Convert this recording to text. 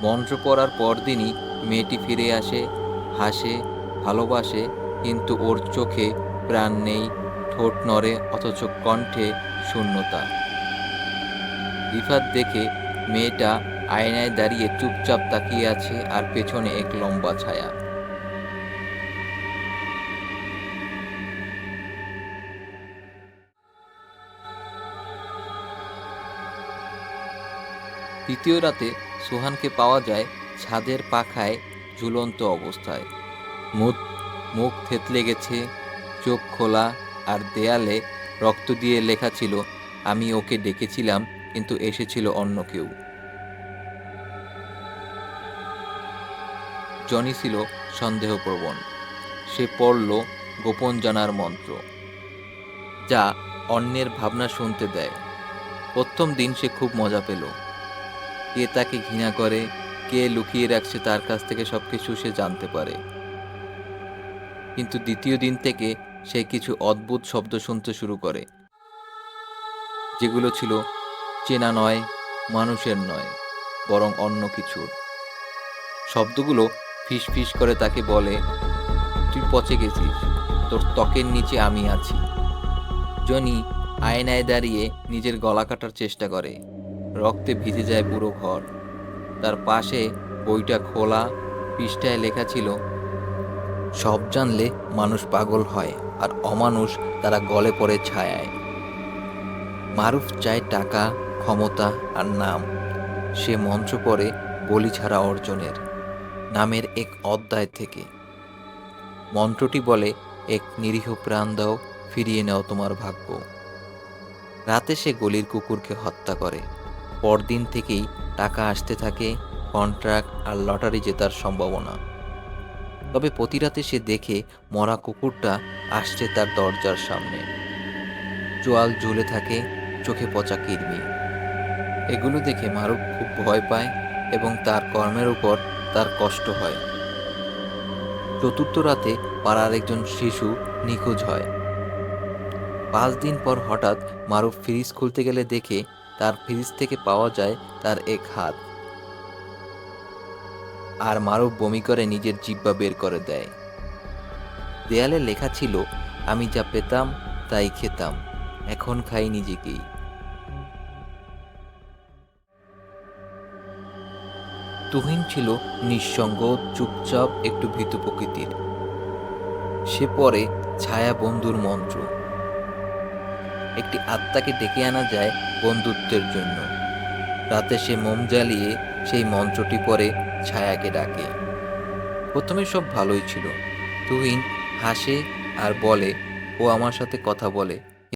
মন্ত্র পড়ার পরদিনই মেয়েটি ফিরে আসে, হাসে, ভালোবাসে, কিন্তু ওর চোখে প্রাণ নেই, ঠোঁট নড়ে অথচ কণ্ঠে শূন্যতা। রিফাত দেখে মেয়েটা আয়নায় দাঁড়িয়ে চুপচাপ তাকিয়ে আছে, আর পেছনে এক লম্বা ছায়া। তৃতীয় রাতে সোহানকে পাওয়া যায় ছাদের পাখায় ঝুলন্ত অবস্থায়। মুখ মুখ থেতলে গেছে, চোখ খোলা, আর দেয়ালে রক্ত দিয়ে লেখা ছিল, আমি ওকে ডেকেছিলাম কিন্তু এসেছিল অন্য কেউ। জনি ছিল সন্দেহপ্রবণ। সে পড়ল গোপন জানার মন্ত্র, যা অন্যের ভাবনা শুনতে দেয়। প্রথম দিন সে খুব মজা পেল। কে তাকে ঘৃণা করে, কে লুকিয়ে রাখছে তার কাছ থেকে সবকিছু সে জানতে পারে। কিন্তু দ্বিতীয় দিন থেকে সে কিছু অদ্ভুত শব্দ শুনতে শুরু করে, যেগুলো ছিল চেনা নয়, মানুষের নয়, বরং অন্য কিছুর। শব্দগুলো ফিস ফিস করে তাকে বলে, তুই পচে গেছিস, তোর ত্বকের নিচে আমি আছি। জনি আয়নায় দাঁড়িয়ে নিজের গলা কাটার চেষ্টা করে। রক্তে ভিজে যায় পুরো ঘর। তার পাশে বইটা খোলা, পৃষ্ঠায় লেখা ছিল, সব জানলে মানুষ পাগল হয়, আর অমানুষ তারা গলে পড়ে ছায়ায়। মারুফ চায় টাকা, ক্ষমতা আর নাম। সে মন্ত্র পড়ে বলি ছাড়া অর্জনের নামের এক অধ্যায় থেকে। মন্ত্রটি বলে, এক নিরীহ প্রাণ দাও, ফিরিয়ে নাও তোমার ভাগ্য। রাতে সে গলির কুকুরকে হত্যা করে। পরদিন থেকেই টাকা আসতে থাকে, কন্ট্রাক্ট আর লটারি জেতার সম্ভাবনা। তবে প্রতি রাতে সে দেখে মরা কুকুরটা আসছে তার দরজার সামনে। চোয়াল ঝুলে থাকে, চোখে পচা কিরমি। এগুলো দেখে মারুফ খুব ভয় পায় এবং তার কর্মের উপর তার কষ্ট হয়। চতুর্থ রাতে পাড়ার একজন শিশু নিখোঁজ হয়। 5 দিন পর হঠাৎ মারুফ ফ্রিজ খুলতে গেলে দেখে তার ফ্রিজ থেকে পাওয়া যায় তার এক হাত। আর মারুফ বমি করে নিজের জিহ্বা বের করে দেয়। দেয়ালে লেখা ছিল, আমি যা পেতাম তাই খেতাম, এখন খাই নিজেকেই। তুহিন ছিল নিঃসঙ্গ, চুপচাপ, একটু ভীতু প্রকৃতির। সে পড়ে ছায়া বন্ধুর মন্ত্র। একটি আত্মাকে ডেকে আনা যায় বন্ধুত্বের জন্য। রাতে সে মোম জ্বালিয়ে সেই মন্ত্রটি পড়ে ছায়াকে ডাকে। প্রথমে সব ভালোই ছিল। তুহিন হাসে আর বলে, ও আমার সাথে কথা বলে,